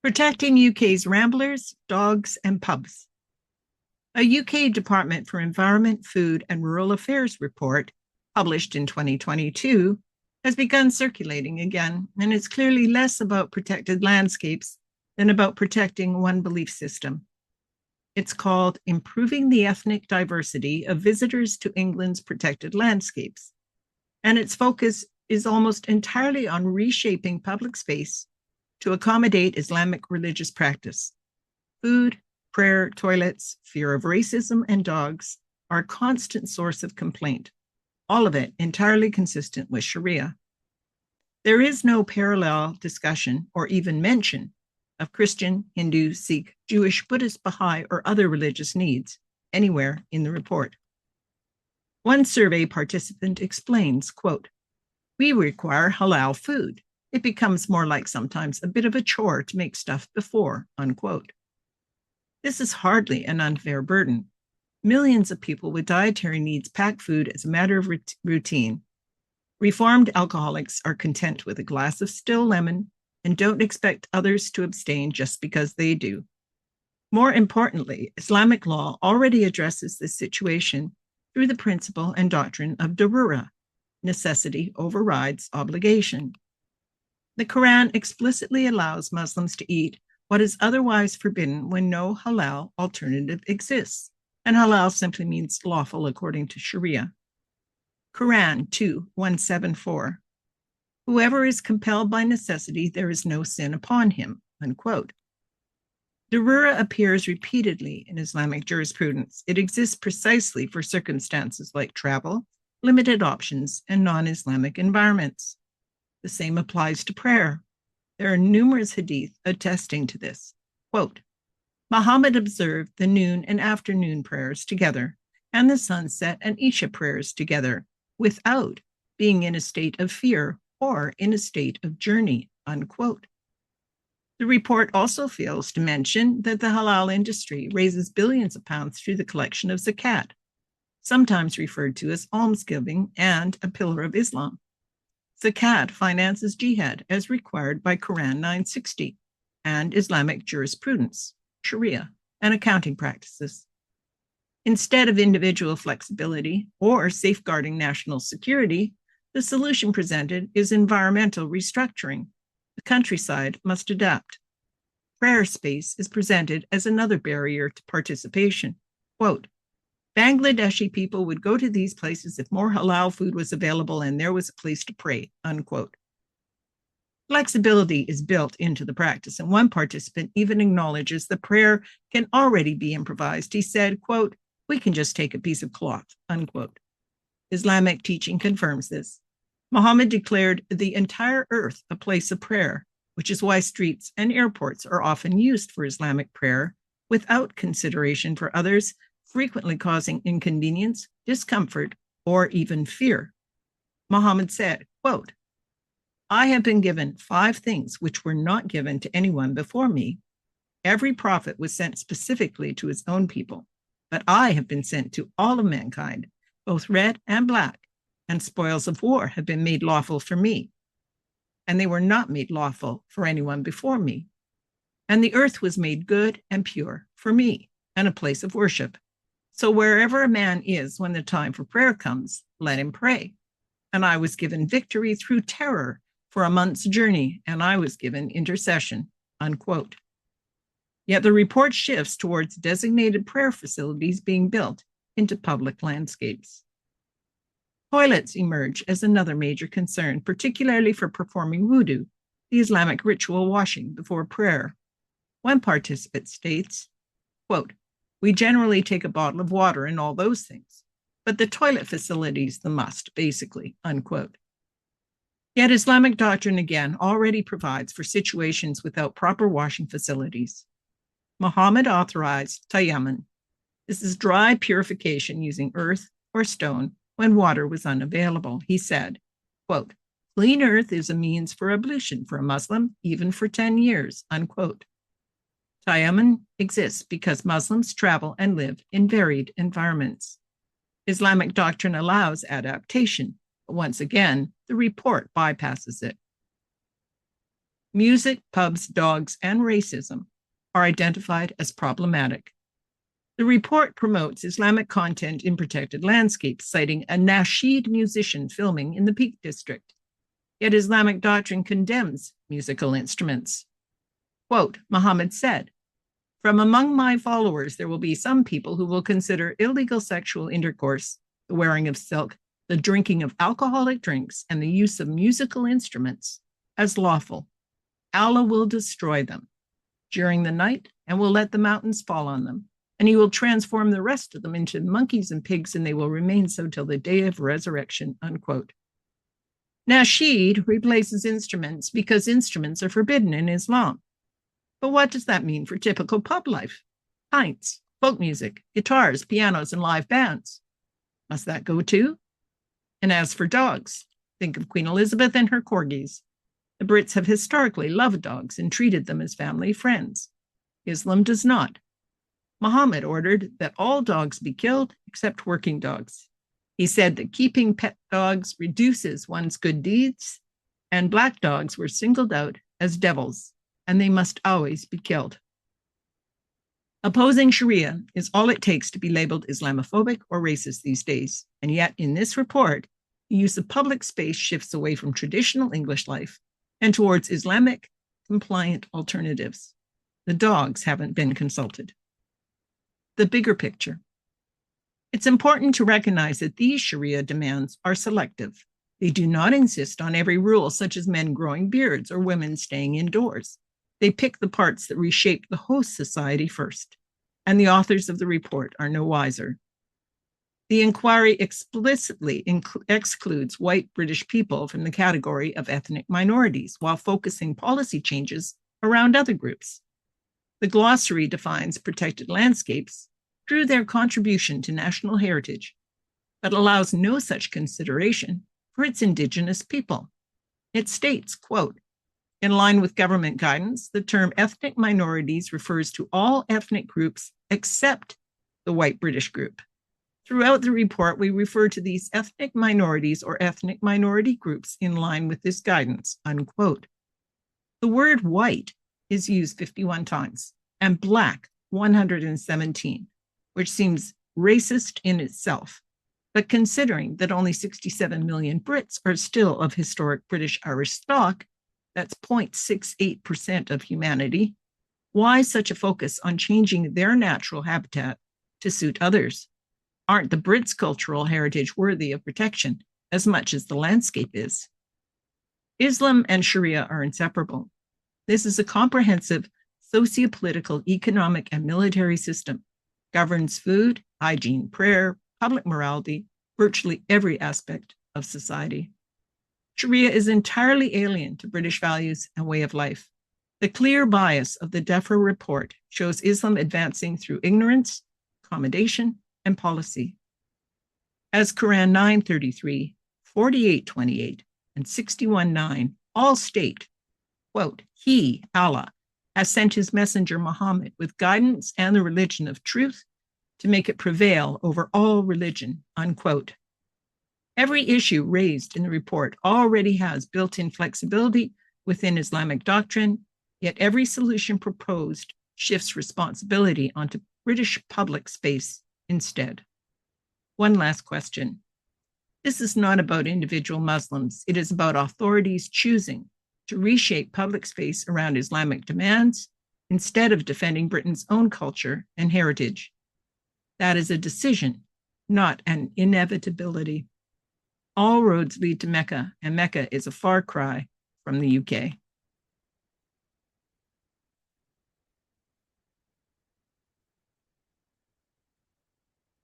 Protecting UK's Ramblers, Dogs and Pubs. A UK Department for Environment, Food and Rural Affairs report, published in 2022, has begun circulating again, and it's clearly less about protected landscapes than about protecting one belief system. It's called Improving the Ethnic Diversity of Visitors to England's Protected Landscapes, and its focus is almost entirely on reshaping public space to accommodate Islamic religious practice. Food, prayer, toilets, fear of racism, and dogs are a constant source of complaint, all of it entirely consistent with Sharia. There is no parallel discussion or even mention of Christian, Hindu, Sikh, Jewish, Buddhist, Baha'i, or other religious needs anywhere in the report. One survey participant explains, quote, "We require halal food. It becomes more like sometimes a bit of a chore to make stuff before," unquote. This is hardly an unfair burden. Millions of people with dietary needs pack food as a matter of routine. Reformed alcoholics are content with a glass of still lemon and don't expect others to abstain just because they do. More importantly, Islamic law already addresses this situation through the principle and doctrine of darura, necessity overrides obligation. The Quran explicitly allows Muslims to eat what is otherwise forbidden when no halal alternative exists, and halal simply means lawful according to Sharia. Quran 2:174. Whoever is compelled by necessity, there is no sin upon him, unquote. Darura appears repeatedly in Islamic jurisprudence. It exists precisely for circumstances like travel, limited options, and non-Islamic environments. The same applies to prayer. There are numerous hadith attesting to this. Quote, Muhammad observed the noon and afternoon prayers together and the sunset and Isha prayers together without being in a state of fear or in a state of journey, unquote. The report also fails to mention that the halal industry raises billions of pounds through the collection of zakat, sometimes referred to as almsgiving and a pillar of Islam. Zakat finances jihad as required by Quran 960 and Islamic jurisprudence, Sharia, and accounting practices. Instead of individual flexibility or safeguarding national security, the solution presented is environmental restructuring. The countryside must adapt. Prayer space is presented as another barrier to participation. Quote, Bangladeshi people would go to these places if more halal food was available and there was a place to pray, unquote. Flexibility is built into the practice, and one participant even acknowledges the prayer can already be improvised. He said, quote, we can just take a piece of cloth, unquote. Islamic teaching confirms this. Muhammad declared the entire earth a place of prayer, which is why streets and airports are often used for Islamic prayer without consideration for others, frequently causing inconvenience, discomfort, or even fear. Muhammad said, quote, I have been given 5 things which were not given to anyone before me. Every prophet was sent specifically to his own people, but I have been sent to all of mankind, both red and black, and spoils of war have been made lawful for me, and they were not made lawful for anyone before me. And the earth was made good and pure for me, and a place of worship. So wherever a man is when the time for prayer comes, let him pray. And I was given victory through terror for a month's journey, and I was given intercession, unquote. Yet the report shifts towards designated prayer facilities being built into public landscapes. Toilets emerge as another major concern, particularly for performing wudu, the Islamic ritual washing before prayer. One participant states, quote, we generally take a bottle of water and all those things, but the toilet facility is the must, basically, unquote. Yet Islamic doctrine, again, already provides for situations without proper washing facilities. Muhammad authorized tayammum. This is dry purification using earth or stone when water was unavailable. He said, quote, clean earth is a means for ablution for a Muslim, even for 10 years, unquote. Tayammum exists because Muslims travel and live in varied environments. Islamic doctrine allows adaptation, but once again, the report bypasses it. music, pubs, dogs, and racism are identified as problematic. The report promotes Islamic content in protected landscapes, citing a nasheed musician filming in the Peak District. Yet Islamic doctrine condemns musical instruments. Quote, Muhammad said, "From among my followers, there will be some people who will consider illegal sexual intercourse, the wearing of silk, the drinking of alcoholic drinks, and the use of musical instruments as lawful. Allah will destroy them during the night and will let the mountains fall on them, and he will transform the rest of them into monkeys and pigs, and they will remain so till the day of resurrection," unquote. Nasheed replaces instruments because instruments are forbidden in Islam. But what does that mean for typical pub life? Pints, folk music, guitars, pianos, and live bands. Must that go too? And as for dogs, think of Queen Elizabeth and her corgis. The Brits have historically loved dogs and treated them as family friends. Islam does not. Muhammad ordered that all dogs be killed except working dogs. He said that keeping pet dogs reduces one's good deeds, and black dogs were singled out as devils, and they must always be killed. Opposing Sharia is all it takes to be labeled Islamophobic or racist these days. And yet, in this report, the use of public space shifts away from traditional English life and towards Islamic compliant alternatives. The dogs haven't been consulted. The bigger picture. It's important to recognize that these Sharia demands are selective. They do not insist on every rule, such as men growing beards or women staying indoors. They pick the parts that reshape the host society first, and the authors of the report are no wiser. The inquiry explicitly excludes white British people from the category of ethnic minorities, while focusing policy changes around other groups. The glossary defines protected landscapes through their contribution to national heritage, but allows no such consideration for its Indigenous people. It states, quote, "In line with government guidance, the term ethnic minorities refers to all ethnic groups except the white British group. Throughout the report, we refer to these ethnic minorities or ethnic minority groups in line with this guidance," unquote. The word white is used 51 times and black 117, which seems racist in itself. But considering that only 67 million Brits are still of historic British-Irish stock, that's 0.68% of humanity, why such a focus on changing their natural habitat to suit others? Aren't the Brits' cultural heritage worthy of protection as much as the landscape is? Islam and Sharia are inseparable. This is a comprehensive socio-political, economic, and military system. Governs food, hygiene, prayer, public morality, virtually every aspect of society. Sharia is entirely alien to British values and way of life. The clear bias of the DEFRA report shows Islam advancing through ignorance, accommodation, and policy. As Quran 9:33, 48:28, and 61:9 all state, quote, "He, Allah, has sent his messenger Muhammad with guidance and the religion of truth to make it prevail over all religion," unquote. Every issue raised in the report already has built-in flexibility within Islamic doctrine, yet every solution proposed shifts responsibility onto British public space instead. One last question. This is not about individual Muslims. It is about authorities choosing to reshape public space around Islamic demands instead of defending Britain's own culture and heritage. That is a decision, not an inevitability. All roads lead to Mecca, and Mecca is a far cry from the UK.